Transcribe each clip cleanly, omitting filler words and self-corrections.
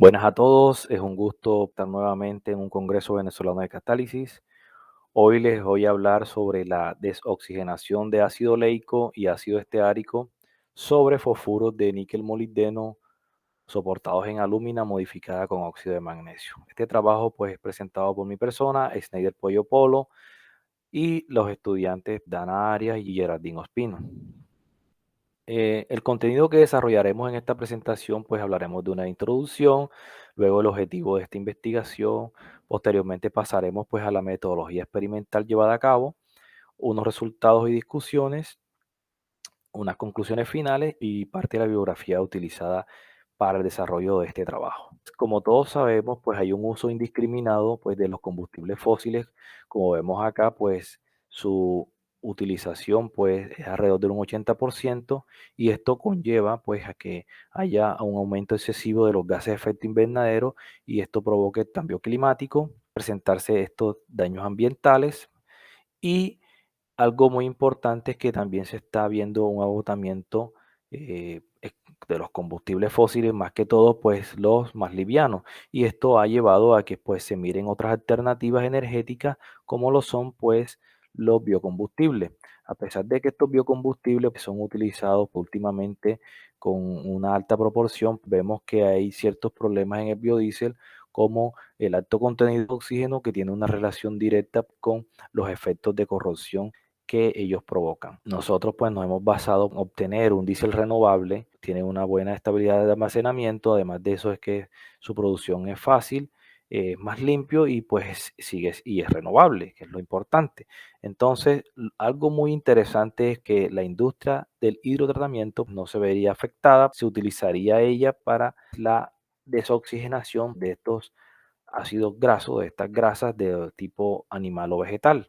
Buenas a todos, es un gusto estar nuevamente en un Congreso Venezolano de Catálisis. Hoy les voy a hablar sobre la desoxigenación de ácido oleico y ácido esteárico sobre fosfuros de níquel molibdeno soportados en alúmina modificada con óxido de magnesio. Este trabajo pues es presentado por mi persona, Schneider Pollo Polo, y los estudiantes Dana Arias y Geraldine Ospino. El contenido que desarrollaremos en esta presentación, pues hablaremos de una introducción, luego el objetivo de esta investigación, posteriormente pasaremos pues a la metodología experimental llevada a cabo, unos resultados y discusiones, unas conclusiones finales y parte de la bibliografía utilizada para el desarrollo de este trabajo. Como todos sabemos, pues hay un uso indiscriminado pues de los combustibles fósiles, como vemos acá, pues su utilización pues es alrededor del un 80% y esto conlleva pues a que haya un aumento excesivo de los gases de efecto invernadero y esto provoque cambio climático, presentarse estos daños ambientales y algo muy importante es que también se está viendo un agotamiento de los combustibles fósiles, más que todo, pues los más livianos. Y esto ha llevado a que pues se miren otras alternativas energéticas como lo son pues los biocombustibles. A pesar de que estos biocombustibles son utilizados últimamente con una alta proporción, vemos que hay ciertos problemas en el biodiesel como el alto contenido de oxígeno que tiene una relación directa con los efectos de corrosión que ellos provocan. Nosotros pues nos hemos basado en obtener un diésel renovable, tiene una buena estabilidad de almacenamiento, además de eso es que su producción es fácil, es más limpio y pues sigue y es renovable, que es lo importante. Entonces, algo muy interesante es que la industria del hidrotratamiento no se vería afectada, se utilizaría ella para la desoxigenación de estos ácidos grasos, de estas grasas de tipo animal o vegetal.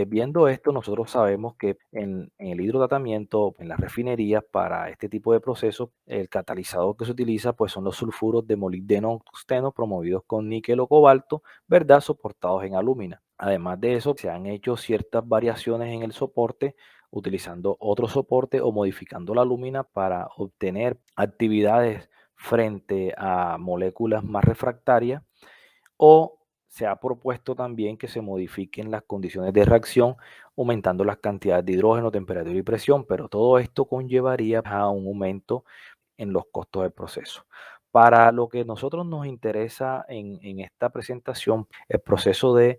Viendo esto, nosotros sabemos que en el hidrotratamiento, en las refinerías, para este tipo de procesos, el catalizador que se utiliza pues son los sulfuros de molibdeno tungsteno promovidos con níquel o cobalto, ¿verdad? Soportados en alúmina. Además de eso, se han hecho ciertas variaciones en el soporte, utilizando otro soporte o modificando la alúmina para obtener actividades frente a moléculas más refractarias o se ha propuesto también que se modifiquen las condiciones de reacción, aumentando las cantidades de hidrógeno, temperatura y presión, pero todo esto conllevaría a un aumento en los costos del proceso. Para lo que nosotros nos interesa en esta presentación, el proceso de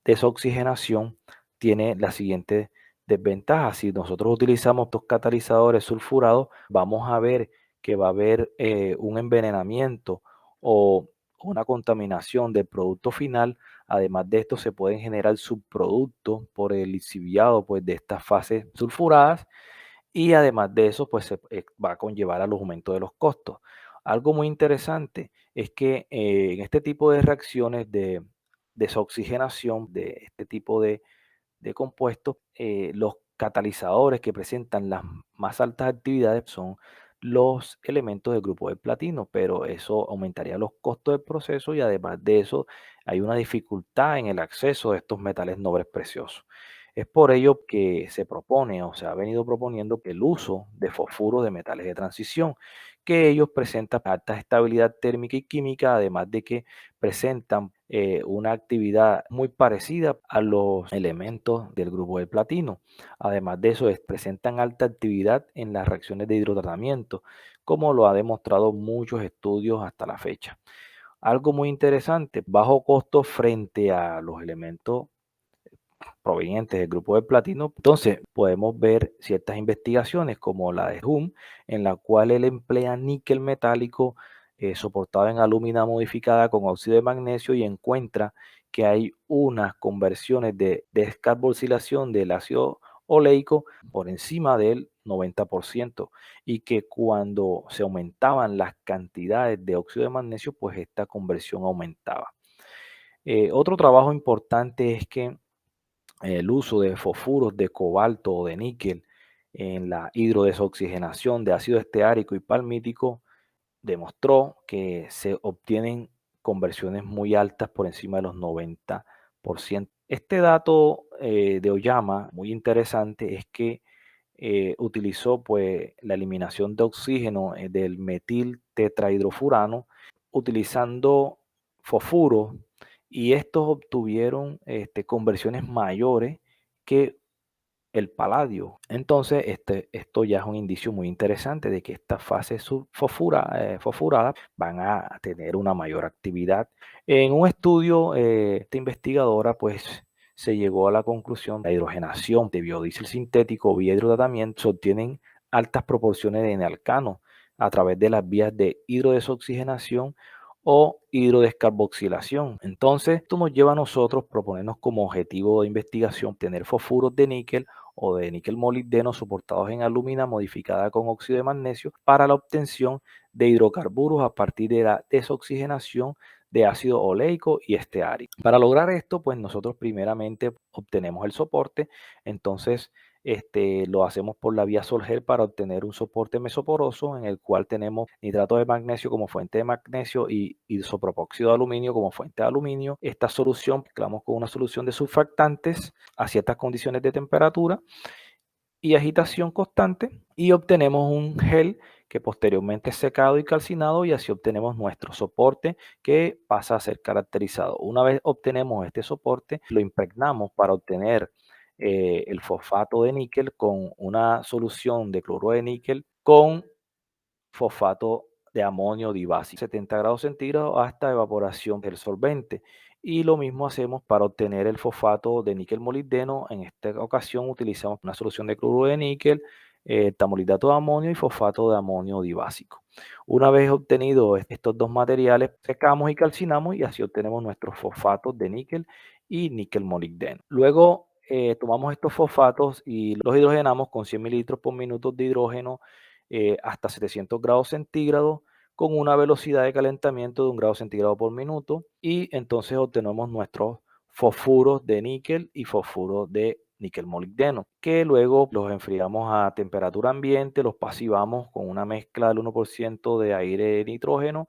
desoxigenación tiene la siguiente desventaja. Si nosotros utilizamos estos catalizadores sulfurados, vamos a ver que va a haber un envenenamiento o una contaminación del producto final. Además de esto, se pueden generar subproductos por el lixiviado pues, de estas fases sulfuradas y además de eso, pues va a conllevar al aumento de los costos. Algo muy interesante es que en este tipo de reacciones de desoxigenación de este tipo de compuestos, los catalizadores que presentan las más altas actividades son los elementos del grupo del platino, pero eso aumentaría los costos del proceso y además de eso hay una dificultad en el acceso de estos metales nobles preciosos. Es por ello que se propone o se ha venido proponiendo que el uso de fosfuro de metales de transición, que ellos presentan alta estabilidad térmica y química, además de que presentan una actividad muy parecida a los elementos del grupo del platino. Además de eso, presentan alta actividad en las reacciones de hidrotratamiento, como lo ha demostrado muchos estudios hasta la fecha. Algo muy interesante, bajo costo frente a los elementos provenientes del grupo del platino. Entonces, podemos ver ciertas investigaciones como la de Hum, en la cual él emplea níquel metálico soportado en alúmina modificada con óxido de magnesio y encuentra que hay unas conversiones de descarboxilación del ácido oleico por encima del 90% y que cuando se aumentaban las cantidades de óxido de magnesio, pues esta conversión aumentaba. Otro trabajo importante es que el uso de fosfuros de cobalto o de níquel en la hidrodesoxigenación de ácido esteárico y palmítico demostró que se obtienen conversiones muy altas por encima de los 90%. Este dato de Oyama, muy interesante, es que utilizó pues, la eliminación de oxígeno del metil tetrahidrofurano utilizando fosfuro y estos obtuvieron conversiones mayores que el paladio. Entonces, esto ya es un indicio muy interesante de que estas fases fosfuradas van a tener una mayor actividad. En un estudio, esta investigadora pues se llegó a la conclusión de la hidrogenación de biodiesel sintético vía hidrotratamiento se obtienen altas proporciones de N-alcano a través de las vías de hidrodesoxigenación o hidrodescarboxilación. Entonces, esto nos lleva a nosotros proponernos como objetivo de investigación tener fosfuros de níquel o de níquel molibdeno soportados en alúmina modificada con óxido de magnesio para la obtención de hidrocarburos a partir de la desoxigenación de ácido oleico y esteárico. Para lograr esto, pues nosotros primeramente obtenemos el soporte, entonces lo hacemos por la vía Sol-Gel para obtener un soporte mesoporoso en el cual tenemos nitrato de magnesio como fuente de magnesio y isopropóxido de aluminio como fuente de aluminio. Esta solución mezclamos con una solución de surfactantes a ciertas condiciones de temperatura y agitación constante y obtenemos un gel que posteriormente es secado y calcinado y así obtenemos nuestro soporte que pasa a ser caracterizado. Una vez obtenemos este soporte, lo impregnamos para obtener el fosfato de níquel con una solución de cloruro de níquel con fosfato de amonio dibásico, 70 grados centígrados hasta evaporación del solvente. Y lo mismo hacemos para obtener el fosfato de níquel molibdeno. En esta ocasión utilizamos una solución de cloruro de níquel, tamolidato de amonio y fosfato de amonio dibásico. Una vez obtenidos estos dos materiales, secamos y calcinamos y así obtenemos nuestros fosfatos de níquel y níquel molibdeno. Luego tomamos estos fosfatos y los hidrogenamos con 100 mililitros por minuto de hidrógeno hasta 700 grados centígrados con una velocidad de calentamiento de 1 grado centígrado por minuto y entonces obtenemos nuestros fosfuros de níquel y fosfuros de níquel molibdeno, que luego los enfriamos a temperatura ambiente, los pasivamos con una mezcla del 1% de aire y nitrógeno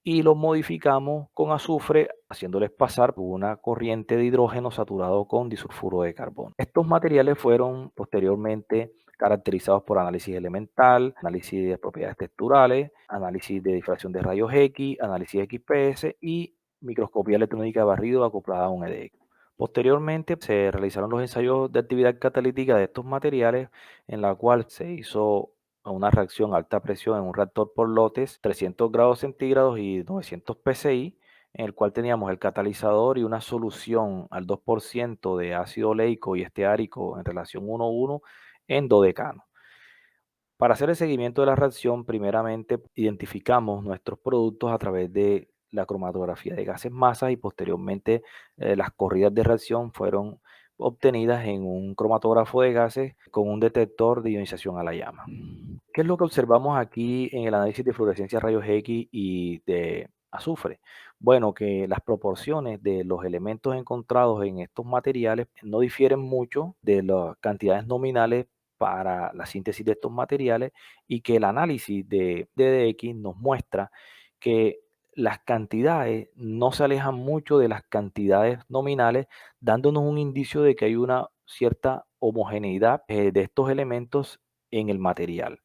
y los modificamos con azufre, haciéndoles pasar por una corriente de hidrógeno saturado con disulfuro de carbono. Estos materiales fueron posteriormente caracterizados por análisis elemental, análisis de propiedades texturales, análisis de difracción de rayos X, análisis XPS y microscopía electrónica de barrido acoplada a un EDX. Posteriormente se realizaron los ensayos de actividad catalítica de estos materiales, en la cual se hizo a una reacción a alta presión en un reactor por lotes, 300 grados centígrados y 900 psi, en el cual teníamos el catalizador y una solución al 2% de ácido oleico y esteárico en relación 1:1 en dodecano. Para hacer el seguimiento de la reacción, primeramente identificamos nuestros productos a través de la cromatografía de gases masas y posteriormente las corridas de reacción fueron obtenidas en un cromatógrafo de gases con un detector de ionización a la llama. ¿Qué es lo que observamos aquí en el análisis de fluorescencia a rayos X y de azufre? Bueno, que las proporciones de los elementos encontrados en estos materiales no difieren mucho de las cantidades nominales para la síntesis de estos materiales y que el análisis de DDX nos muestra que las cantidades no se alejan mucho de las cantidades nominales, dándonos un indicio de que hay una cierta homogeneidad de estos elementos en el material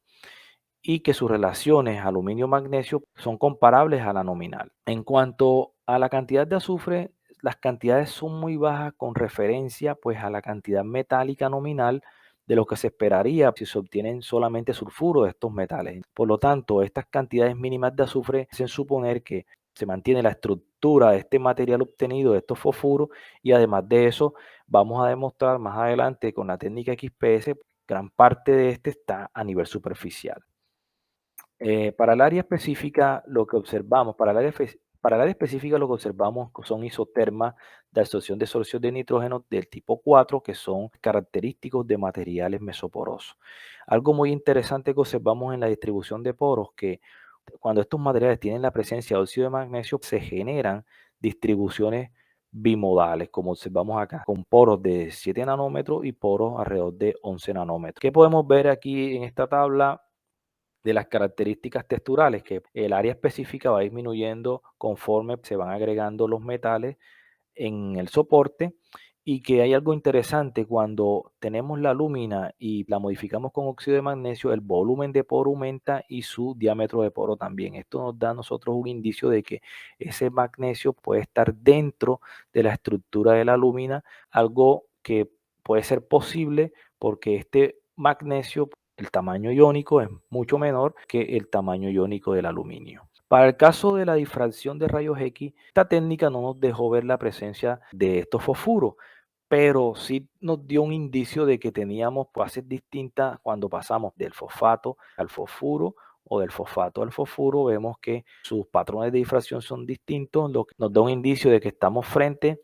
y que sus relaciones aluminio-magnesio son comparables a la nominal. En cuanto a la cantidad de azufre, las cantidades son muy bajas con referencia pues a la cantidad metálica nominal de lo que se esperaría si se obtienen solamente sulfuro de estos metales. Por lo tanto, estas cantidades mínimas de azufre hacen suponer que se mantiene la estructura de este material obtenido, de estos fosfuros, y además de eso, vamos a demostrar más adelante con la técnica XPS, gran parte de este está a nivel superficial. Para el área específica, lo que observamos, para el área específica lo que observamos son isotermas de absorción de sólidos de nitrógeno del tipo 4, que son característicos de materiales mesoporosos. Algo muy interesante que observamos en la distribución de poros, que cuando estos materiales tienen la presencia de óxido de magnesio, se generan distribuciones bimodales, como observamos acá, con poros de 7 nanómetros y poros alrededor de 11 nanómetros. ¿Qué podemos ver aquí en esta tabla? De las características texturales, que el área específica va disminuyendo conforme se van agregando los metales en el soporte y que hay algo interesante cuando tenemos la alúmina y la modificamos con óxido de magnesio, el volumen de poro aumenta y su diámetro de poro también. Esto nos da a nosotros un indicio de que ese magnesio puede estar dentro de la estructura de la alúmina, algo que puede ser posible porque este magnesio, el tamaño iónico es mucho menor que el tamaño iónico del aluminio. Para el caso de la difracción de rayos X, esta técnica no nos dejó ver la presencia de estos fosfuros, pero sí nos dio un indicio de que teníamos fases distintas cuando pasamos del fosfato al fosfuro o del fosfato al fosfuro. Vemos que sus patrones de difracción son distintos, lo que nos da un indicio de que estamos frente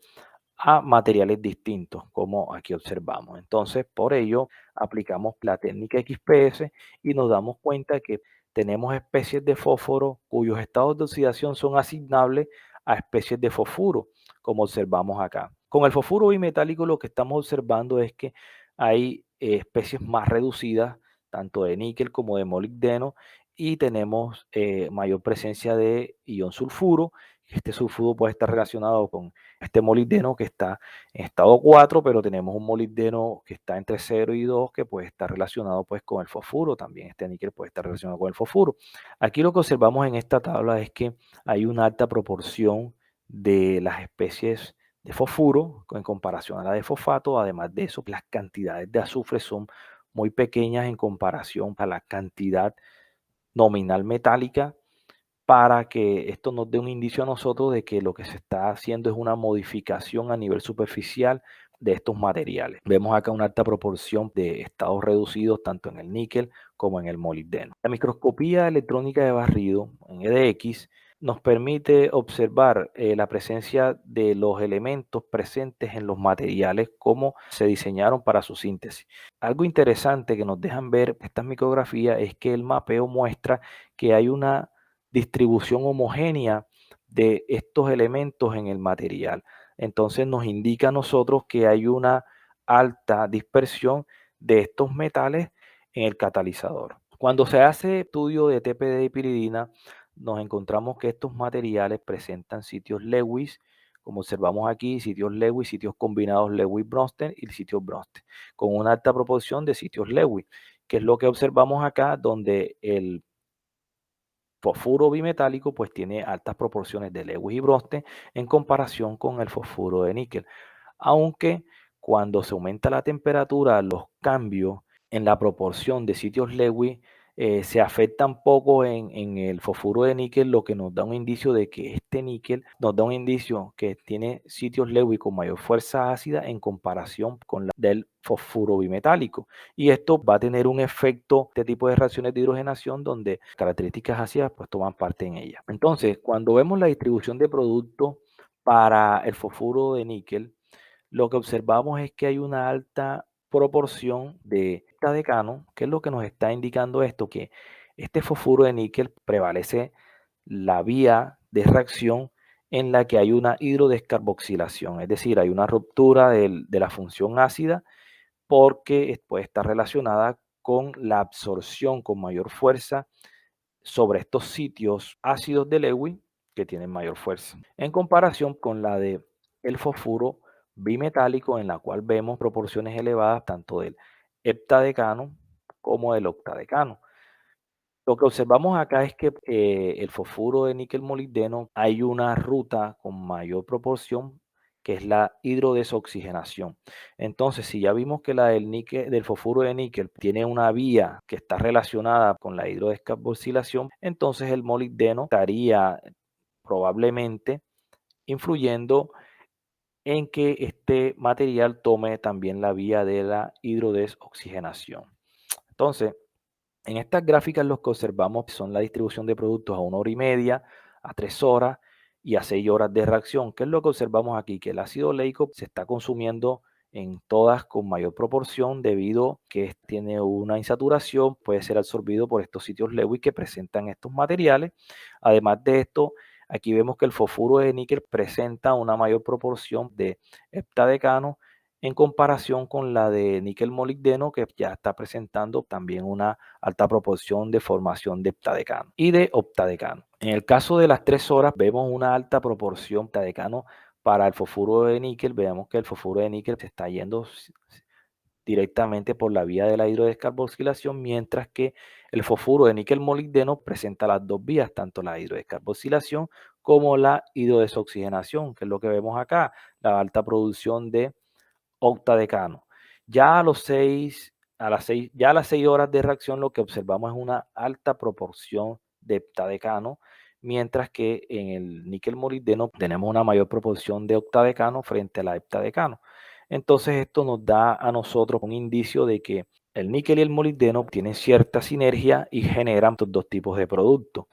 a materiales distintos, como aquí observamos. Entonces, por ello, aplicamos la técnica XPS y nos damos cuenta que tenemos especies de fósforo cuyos estados de oxidación son asignables a especies de fosfuro, como observamos acá. Con el fosfuro bimetálico lo que estamos observando es que hay especies más reducidas, tanto de níquel como de molibdeno, y tenemos mayor presencia de ion sulfuro. Este sulfuro puede estar relacionado con este molibdeno que está en estado 4, pero tenemos un molibdeno que está entre 0 y 2 que puede estar relacionado pues con el fosfuro, también este níquel puede estar relacionado con el fosfuro. Aquí lo que observamos en esta tabla es que hay una alta proporción de las especies de fosfuro en comparación a la de fosfato. Además de eso, las cantidades de azufre son muy pequeñas en comparación a la cantidad nominal metálica, para que esto nos dé un indicio a nosotros de que lo que se está haciendo es una modificación a nivel superficial de estos materiales. Vemos acá una alta proporción de estados reducidos tanto en el níquel como en el molibdeno. La microscopía electrónica de barrido en EDX nos permite observar la presencia de los elementos presentes en los materiales, cómo se diseñaron para su síntesis. Algo interesante que nos dejan ver estas micrografías es que el mapeo muestra que hay una distribución homogénea de estos elementos en el material. Entonces nos indica a nosotros que hay una alta dispersión de estos metales en el catalizador. Cuando se hace estudio de TPD y piridina, nos encontramos que estos materiales presentan sitios Lewis, como observamos aquí, sitios Lewis, sitios combinados Lewis-Bronsted y sitios Bronsted, con una alta proporción de sitios Lewis, que es lo que observamos acá, donde el fosfuro bimetálico pues tiene altas proporciones de Lewis y Bronsted en comparación con el fosfuro de níquel, aunque cuando se aumenta la temperatura, los cambios en la proporción de sitios Lewis se afectan poco en el fosfuro de níquel, lo que nos da un indicio de que este níquel nos da un indicio que tiene sitios Lewis con mayor fuerza ácida en comparación con la del fosfuro bimetálico. Y esto va a tener un efecto, este tipo de reacciones de hidrogenación, donde características ácidas pues toman parte en ellas. Entonces, cuando vemos la distribución de productos para el fosfuro de níquel, lo que observamos es que hay una alta proporción de decano. ¿Qué es lo que nos está indicando esto? Que este fosfuro de níquel prevalece la vía de reacción en la que hay una hidrodescarboxilación, es decir, hay una ruptura de la función ácida porque puede estar relacionada con la absorción con mayor fuerza sobre estos sitios ácidos de Lewis que tienen mayor fuerza, en comparación con la de el fosfuro bimetálico, en la cual vemos proporciones elevadas tanto del heptadecano como del octadecano. Lo que observamos acá es que el fosfuro de níquel molibdeno hay una ruta con mayor proporción que es la hidrodesoxigenación. Entonces, si ya vimos que la del níquel, del fosfuro de níquel tiene una vía que está relacionada con la hidrodescarboxilación, entonces el molibdeno estaría probablemente influyendo en que este material tome también la vía de la hidrodesoxigenación. Entonces, en estas gráficas lo que observamos son la distribución de productos a 1 hora y media, a 3 horas y a 6 horas de reacción. ¿Qué es lo que observamos aquí? Que el ácido oleico se está consumiendo en todas con mayor proporción debido a que tiene una insaturación, puede ser absorbido por estos sitios Lewis que presentan estos materiales. Además de esto, aquí vemos que el fosfuro de níquel presenta una mayor proporción de heptadecano en comparación con la de níquel molibdeno, que ya está presentando también una alta proporción de formación de heptadecano y de octadecano. En el caso de las 3 horas, vemos una alta proporción de heptadecano Para el fosfuro de níquel, veamos que el fosfuro de níquel se está yendo directamente por la vía de la hidrodescarboxilación, mientras que el fosfuro de níquel molibdeno presenta las dos vías, tanto la hidrodescarboxilación como la hidrodesoxigenación, que es lo que vemos acá, la alta producción de octadecano. Ya a los 6, ya a las 6 horas de reacción lo que observamos es una alta proporción de heptadecano, mientras que en el níquel molibdeno tenemos una mayor proporción de octadecano frente a la heptadecano. Entonces esto nos da a nosotros un indicio de que el níquel y el molibdeno tienen cierta sinergia y generan estos dos tipos de productos.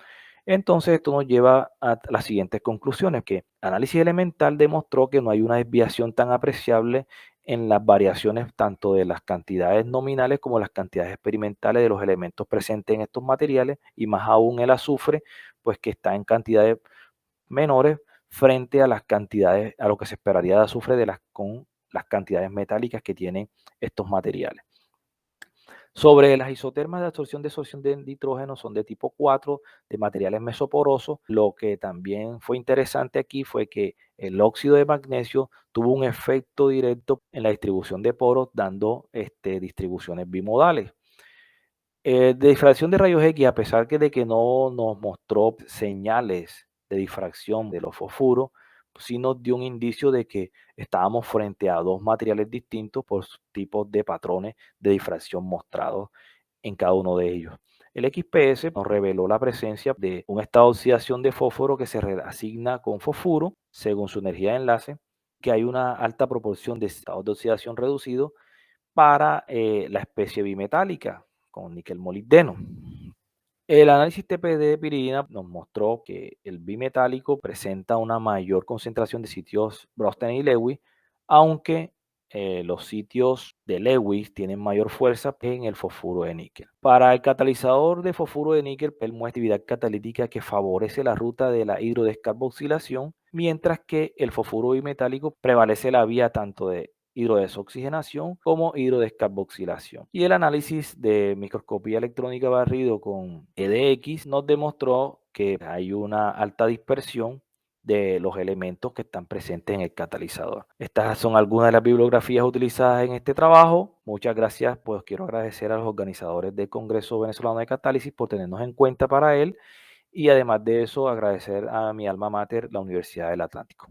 Entonces esto nos lleva a las siguientes conclusiones, que análisis elemental demostró que no hay una desviación tan apreciable en las variaciones tanto de las cantidades nominales como las cantidades experimentales de los elementos presentes en estos materiales, y más aún el azufre, pues que está en cantidades menores frente a las cantidades, a lo que se esperaría de azufre con las cantidades metálicas que tienen estos materiales. Sobre las isotermas de absorción de nitrógeno, son de tipo 4, de materiales mesoporosos. Lo que también fue interesante aquí fue que el óxido de magnesio tuvo un efecto directo en la distribución de poros, dando distribuciones bimodales. De difracción de rayos X, a pesar de que no nos mostró señales de difracción de los fosfuros, sí nos dio un indicio de que estábamos frente a dos materiales distintos por sus tipos de patrones de difracción mostrados en cada uno de ellos. El XPS nos reveló la presencia de un estado de oxidación de fósforo que se reasigna con fosfuro según su energía de enlace, que hay una alta proporción de estados de oxidación reducido para la especie bimetálica con níquel molibdeno. El análisis TPD de piridina nos mostró que el bimetálico presenta una mayor concentración de sitios Bronsted y Lewis, aunque los sitios de Lewis tienen mayor fuerza en el fosfuro de níquel. Para el catalizador de fosfuro de níquel, él muestra actividad catalítica que favorece la ruta de la hidrodescarboxilación, mientras que el fosfuro bimetálico prevalece la vía tanto de hidrodesoxigenación como hidrodescarboxilación. Y el análisis de microscopía electrónica barrido con EDX nos demostró que hay una alta dispersión de los elementos que están presentes en el catalizador. Estas son algunas de las bibliografías utilizadas en este trabajo. Muchas gracias, pues quiero agradecer a los organizadores del Congreso Venezolano de Catálisis por tenernos en cuenta para él, y además de eso agradecer a mi alma mater, la Universidad del Atlántico.